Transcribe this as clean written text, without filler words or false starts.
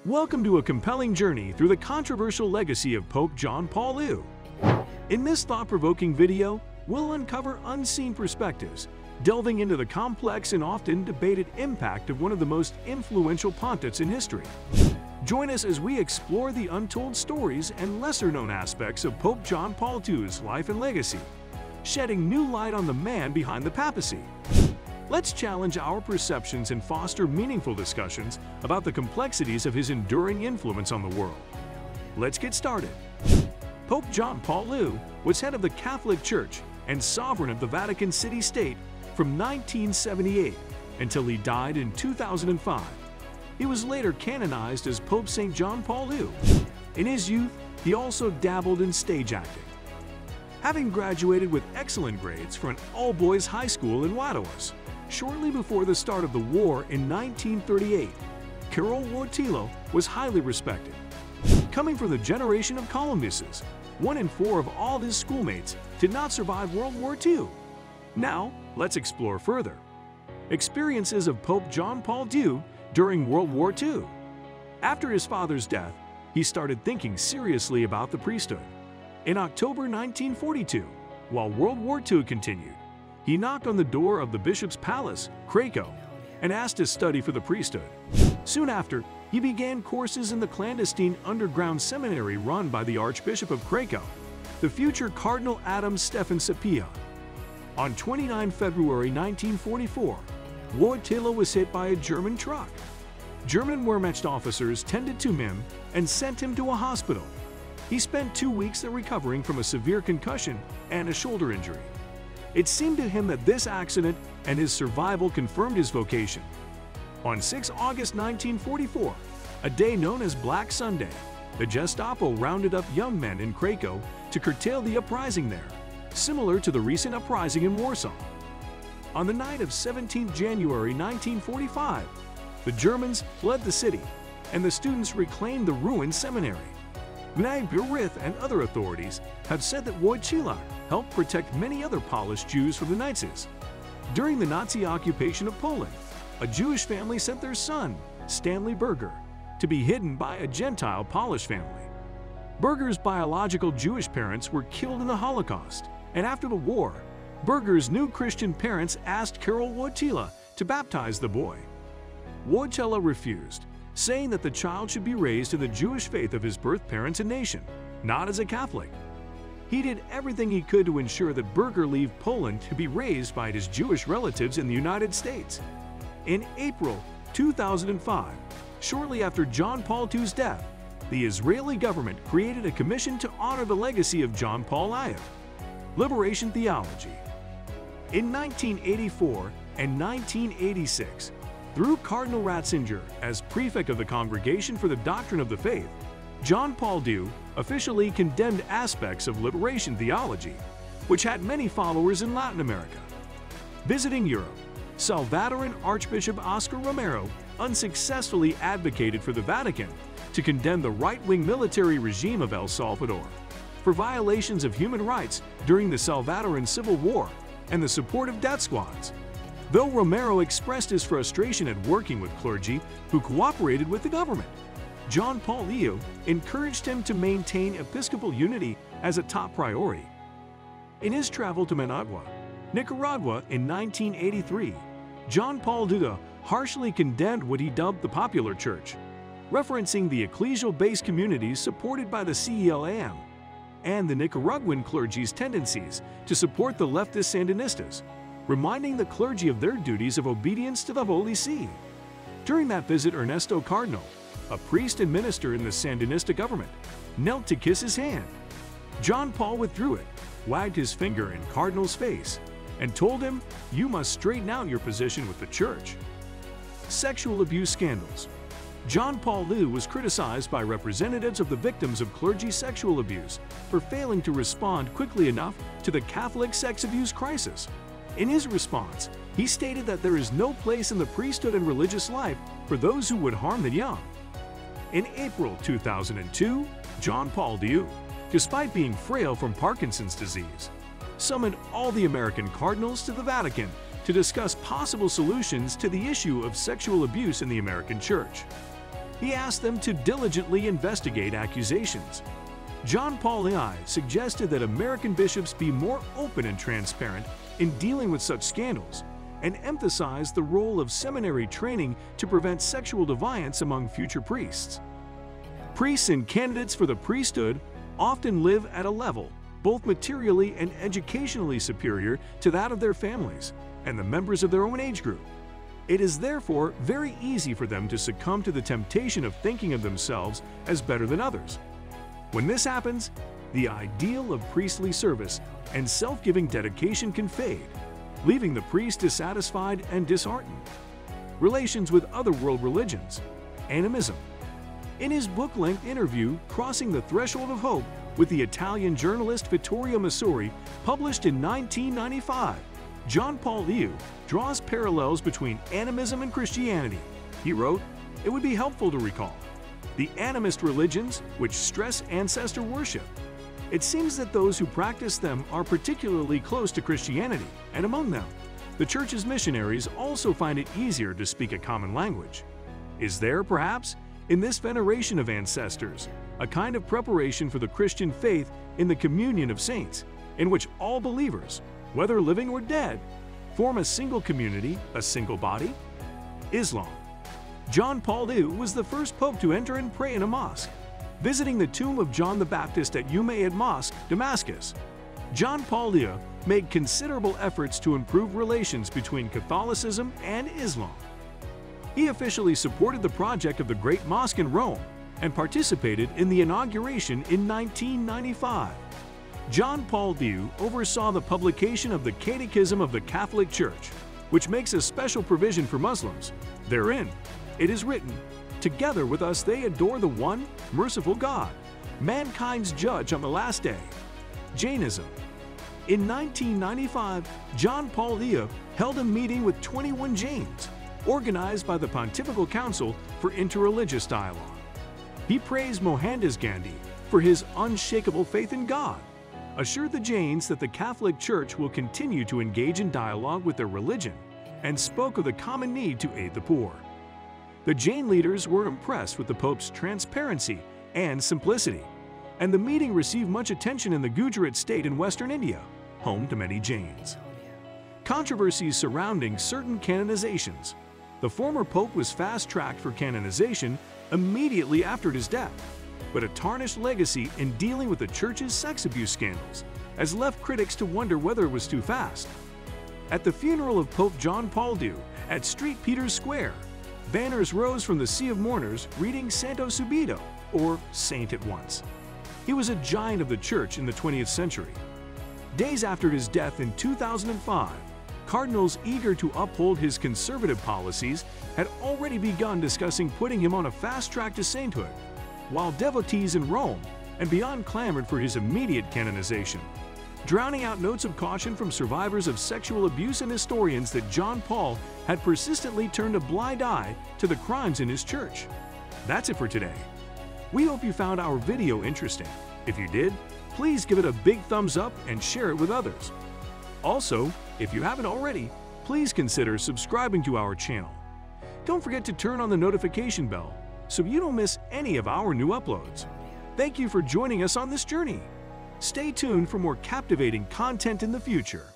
Welcome to a compelling journey through the controversial legacy of Pope John Paul II. In this thought-provoking video, we'll uncover unseen perspectives, delving into the complex and often debated impact of one of the most influential pontiffs in history. Join us as we explore the untold stories and lesser-known aspects of Pope John Paul II's life and legacy, shedding new light on the man behind the papacy. Let's challenge our perceptions and foster meaningful discussions about the complexities of his enduring influence on the world. Let's get started. Pope John Paul II was head of the Catholic Church and sovereign of the Vatican City-State from 1978 until he died in 2005. He was later canonized as Pope St. John Paul II. In his youth, he also dabbled in stage acting. Having graduated with excellent grades from an all-boys high school in Wadawes, shortly before the start of the war in 1938, Karol Wojtyla was highly respected. Coming from the generation of Columbuses, 1 in 4 of all his schoolmates did not survive World War II. Now, let's explore further. Experiences of Pope John Paul II during World War II. After his father's death, he started thinking seriously about the priesthood. In October 1942, while World War II continued, he knocked on the door of the bishop's palace, Krakow, and asked to study for the priesthood. Soon after, he began courses in the clandestine underground seminary run by the Archbishop of Krakow, the future Cardinal Adam Stefan Sapieha. On 29 February 1944, Wojtyla was hit by a German truck. German Wehrmacht officers tended to him and sent him to a hospital. He spent 2 weeks there recovering from a severe concussion and a shoulder injury. It seemed to him that this accident and his survival confirmed his vocation. On 6 August 1944, a day known as Black Sunday, the Gestapo rounded up young men in Krakow to curtail the uprising there, similar to the recent uprising in Warsaw. On the night of 17 January 1945, the Germans fled the city, and the students reclaimed the ruined seminary. B'nai B'rith and other authorities have said that Wojtyla helped protect many other Polish Jews from the Nazis. During the Nazi occupation of Poland, a Jewish family sent their son, Stanley Berger, to be hidden by a Gentile Polish family. Berger's biological Jewish parents were killed in the Holocaust, and after the war, Berger's new Christian parents asked Karol Wojtyla to baptize the boy. Wojtyla refused, saying that the child should be raised in the Jewish faith of his birth parents and nation, not as a Catholic. He did everything he could to ensure that Berger leave Poland to be raised by his Jewish relatives in the United States. In April 2005, shortly after John Paul II's death, the Israeli government created a commission to honor the legacy of John Paul II. Liberation Theology. In 1984 and 1986, through Cardinal Ratzinger as prefect of the Congregation for the Doctrine of the Faith, John Paul II officially condemned aspects of liberation theology, which had many followers in Latin America. Visiting Europe, Salvadoran Archbishop Oscar Romero unsuccessfully advocated for the Vatican to condemn the right-wing military regime of El Salvador for violations of human rights during the Salvadoran Civil War and the support of death squads. Though Romero expressed his frustration at working with clergy who cooperated with the government, John Paul II encouraged him to maintain episcopal unity as a top priority. In his travel to Managua, Nicaragua in 1983, John Paul II harshly condemned what he dubbed the popular church, referencing the ecclesial-based communities supported by the CELAM and the Nicaraguan clergy's tendencies to support the leftist Sandinistas, reminding the clergy of their duties of obedience to the Holy See. During that visit, Ernesto Cardinal, a priest and minister in the Sandinista government, knelt to kiss his hand. John Paul withdrew it, wagged his finger in Cardinal's face, and told him, "You must straighten out your position with the church." Sexual abuse scandals. John Paul II was criticized by representatives of the victims of clergy sexual abuse for failing to respond quickly enough to the Catholic sex abuse crisis. In his response, he stated that there is no place in the priesthood and religious life for those who would harm the young. In April 2002, John Paul II, despite being frail from Parkinson's disease, summoned all the American cardinals to the Vatican to discuss possible solutions to the issue of sexual abuse in the American Church. he asked them to diligently investigate accusations. John Paul II suggested that American bishops be more open and transparent in dealing with such scandals, and emphasized the role of seminary training to prevent sexual deviance among future priests. Priests and candidates for the priesthood often live at a level both materially and educationally superior to that of their families and the members of their own age group. It is therefore very easy for them to succumb to the temptation of thinking of themselves as better than others. When this happens, the ideal of priestly service and self-giving dedication can fade, leaving the priest dissatisfied and disheartened. Relations with other world religions. Animism. In his book-length interview, Crossing the Threshold of Hope, with the Italian journalist Vittorio Messori, published in 1995, John Paul II draws parallels between animism and Christianity. He wrote, "It would be helpful to recall the animist religions, which stress ancestor worship. It seems that those who practice them are particularly close to Christianity, and among them, the Church's missionaries also find it easier to speak a common language. Is there, perhaps, in this veneration of ancestors, a kind of preparation for the Christian faith in the communion of saints, in which all believers, whether living or dead, form a single community, a single body?" Islam. John Paul II was the first pope to enter and pray in a mosque, visiting the tomb of John the Baptist at Umayyad Mosque, Damascus. John Paul II made considerable efforts to improve relations between Catholicism and Islam. He officially supported the project of the Great Mosque in Rome and participated in the inauguration in 1995. John Paul II oversaw the publication of the Catechism of the Catholic Church, which makes a special provision for Muslims. Therein, it is written, "Together with us they adore the one, merciful God, mankind's judge on the last day." Jainism. In 1995, John Paul II held a meeting with 21 Jains, organized by the Pontifical Council for Interreligious Dialogue. He praised Mohandas Gandhi for his unshakable faith in God, assured the Jains that the Catholic Church will continue to engage in dialogue with their religion, and spoke of the common need to aid the poor. The Jain leaders were impressed with the Pope's transparency and simplicity, and the meeting received much attention in the Gujarat state in western India, home to many Jains. Controversies surrounding certain canonizations. The former Pope was fast-tracked for canonization immediately after his death, but a tarnished legacy in dealing with the Church's sex abuse scandals has left critics to wonder whether it was too fast. At the funeral of Pope John Paul II at St. Peter's Square, banners rose from the sea of mourners reading Santo Subito, or Saint at once. He was a giant of the Church in the 20th century. Days after his death in 2005, cardinals eager to uphold his conservative policies had already begun discussing putting him on a fast track to sainthood, while devotees in Rome and beyond clamored for his immediate canonization, drowning out notes of caution from survivors of sexual abuse and historians that John Paul had persistently turned a blind eye to the crimes in his church. That's it for today. We hope you found our video interesting. If you did, please give it a big thumbs up and share it with others. Also, if you haven't already, please consider subscribing to our channel. Don't forget to turn on the notification bell so you don't miss any of our new uploads. Thank you for joining us on this journey. Stay tuned for more captivating content in the future.